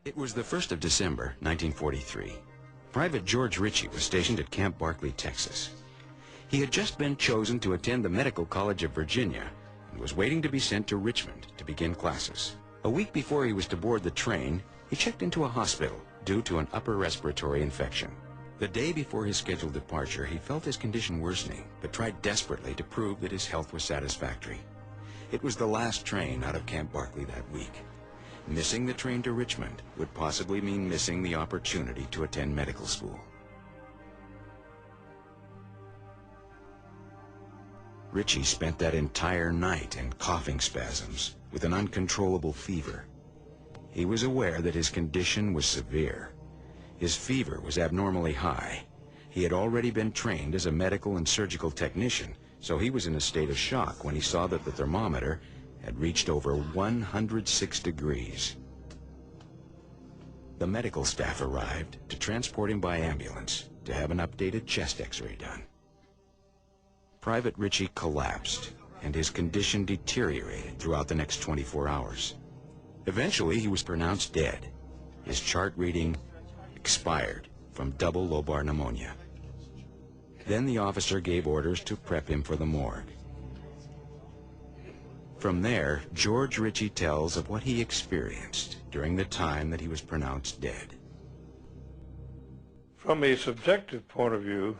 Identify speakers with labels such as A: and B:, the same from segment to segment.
A: It was the 1st of December, 1943. Private George Ritchie was stationed at Camp Barkley, Texas. He had just been chosen to attend the Medical College of Virginia and was waiting to be sent to Richmond to begin classes. A week before he was to board the train, he checked into a hospital due to an upper respiratory infection. The day before his scheduled departure, he felt his condition worsening, but tried desperately to prove that his health was satisfactory. It was the last train out of Camp Barkley that week. Missing the train to Richmond would possibly mean missing the opportunity to attend medical school. Ritchie spent that entire night in coughing spasms with an uncontrollable fever. He was aware that his condition was severe. His fever was abnormally high. He had already been trained as a medical and surgical technician, so he was in a state of shock when he saw that the thermometer had reached over 106 degrees. The medical staff arrived to transport him by ambulance to have an updated chest x-ray done. Private Ritchie collapsed, and his condition deteriorated throughout the next 24 hours. Eventually, he was pronounced dead. His chart reading expired from double lobar pneumonia. Then the officer gave orders to prep him for the morgue. From there, George Ritchie tells of what he experienced during the time that he was pronounced dead.
B: From a subjective point of view,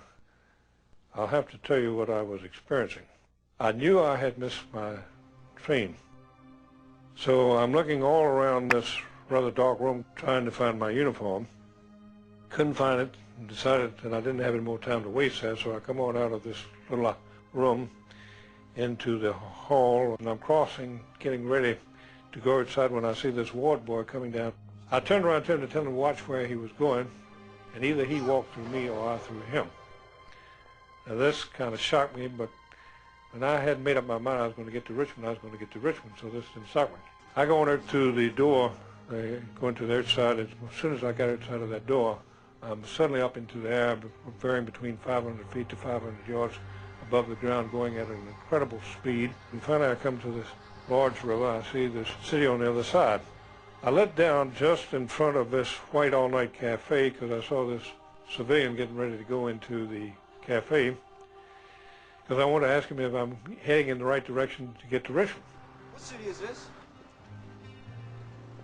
B: I'll have to tell you what I was experiencing. I knew I had missed my train. So I'm looking all around this rather dark room trying to find my uniform. Couldn't find it and decided that I didn't have any more time to waste there, so I come on out of this little room into the hall, and I'm crossing, getting ready to go outside when I see this ward boy coming down. I turned around to him to tell him to watch where he was going, and either he walked through me or I through him. Now this kind of shocked me, but when I had made up my mind I was going to get to Richmond, I was going to get to Richmond, so this didn't shock me. I go on out to the door, going to the outside. As soon as I got outside of that door, I'm suddenly up into the air, varying between 500 feet to 500 yards above the ground, going at an incredible speed. And finally I come to this large river. I see this city on the other side. I let down just in front of this white all-night cafe because I saw this civilian getting ready to go into the cafe, because I want to ask him if I'm heading in the right direction to get to Richmond.
C: What city is this?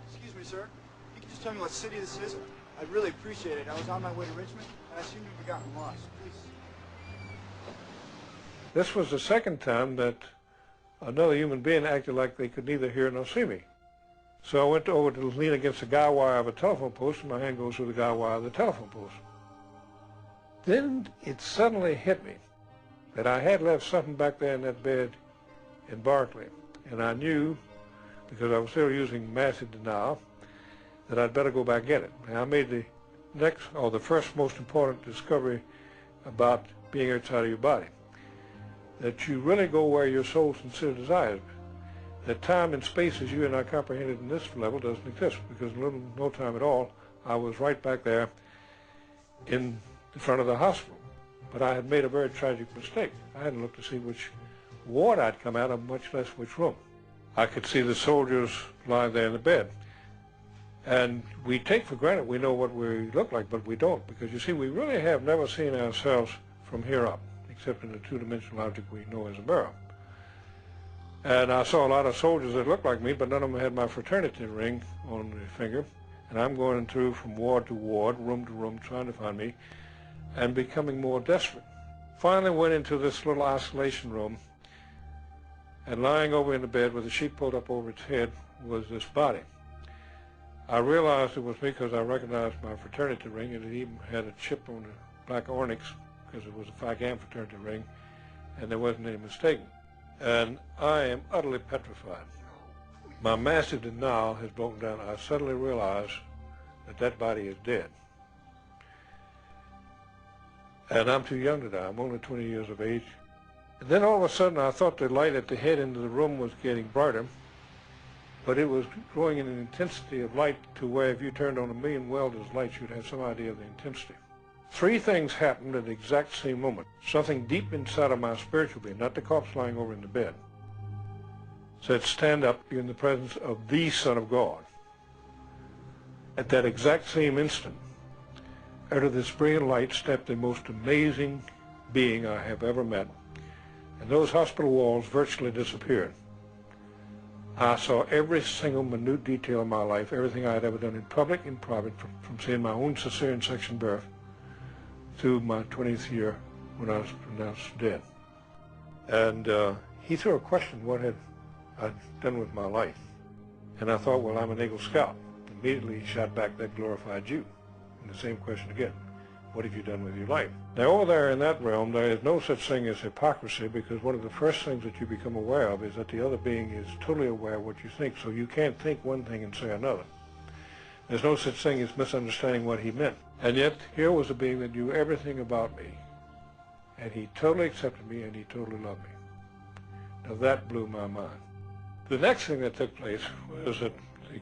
C: Excuse me, sir. You can just tell me what city this is? I'd really appreciate it. I was on my way to Richmond, and I seem to have gotten lost. Please.
B: This was the second time that another human being acted like they could neither hear nor see me. So I went over to lean against the guy wire of a telephone post, and my hand goes through the guy wire of the telephone post. Then it suddenly hit me that I had left something back there in that bed in Barkley, and I knew, because I was still using massive denial, that I'd better go back and get it. And I made the first most important discovery about being outside of your body, that you really go where your soul sincerely desires. That time and space as you and I comprehended in this level doesn't exist, because in no time at all, I was right back there in front of the hospital. But I had made a very tragic mistake. I hadn't looked to see which ward I'd come out of, much less which room. I could see the soldiers lying there in the bed. And we take for granted we know what we look like, but we don't, because you see, we really have never seen ourselves from here up, except in the two-dimensional object we know as a mirror. And I saw a lot of soldiers that looked like me, but none of them had my fraternity ring on their finger. And I'm going through from ward to ward, room to room, trying to find me, and becoming more desperate. Finally went into this little isolation room, and lying over in the bed with a sheet pulled up over its head was this body. I realized it was me because I recognized my fraternity ring, and it even had a chip on the black onyx because it was a Phi Gamma fraternity ring, and there wasn't any mistaking. And I am utterly petrified. My massive denial has broken down. I suddenly realize that that body is dead. And I'm too young to die. I'm only 20 years of age. And then all of a sudden I thought the light at the head end of the room was getting brighter, but it was growing in an intensity of light to where if you turned on 1,000,000 welders' lights, you'd have some idea of the intensity. Three things happened at the exact same moment. Something deep inside of my spiritual being, not the corpse lying over in the bed, said, "Stand up, you're in the presence of the Son of God." At that exact same instant, out of this brilliant light stepped the most amazing being I have ever met, and those hospital walls virtually disappeared. I saw every single minute detail of my life, everything I had ever done in public, in private, from seeing my own cesarean section birth to my 20th year when I was pronounced dead. And he threw a question, what had I done with my life? And I thought, well, I'm an Eagle Scout. Immediately he shot back that glorified you. And the same question again, what have you done with your life? Now over there in that realm, there is no such thing as hypocrisy, because one of the first things that you become aware of is that the other being is totally aware of what you think, so you can't think one thing and say another. There's no such thing as misunderstanding what he meant. And yet, here was a being that knew everything about me, and he totally accepted me, and he totally loved me. Now that blew my mind. The next thing that took place was that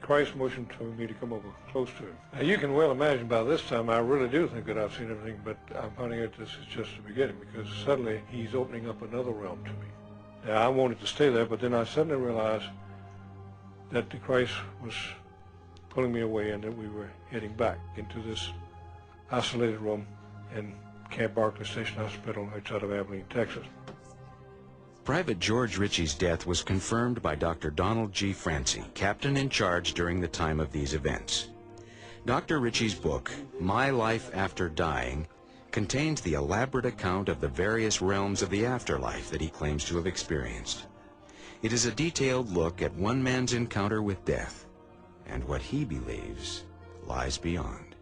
B: Christ motioned for me to come over close to him. Now you can well imagine by this time I really do think that I've seen everything, but I'm finding out this is just the beginning, because suddenly he's opening up another realm to me. Now I wanted to stay there, but then I suddenly realized that the Christ was pulling me away and that we were heading back into this isolated room in Camp Barkley Station Hospital outside of Abilene, Texas.
A: Private George Ritchie's death was confirmed by Dr. Donald G. Francie, captain in charge during the time of these events. Dr. Ritchie's book, My Life After Dying, contains the elaborate account of the various realms of the afterlife that he claims to have experienced. It is a detailed look at one man's encounter with death and what he believes lies beyond.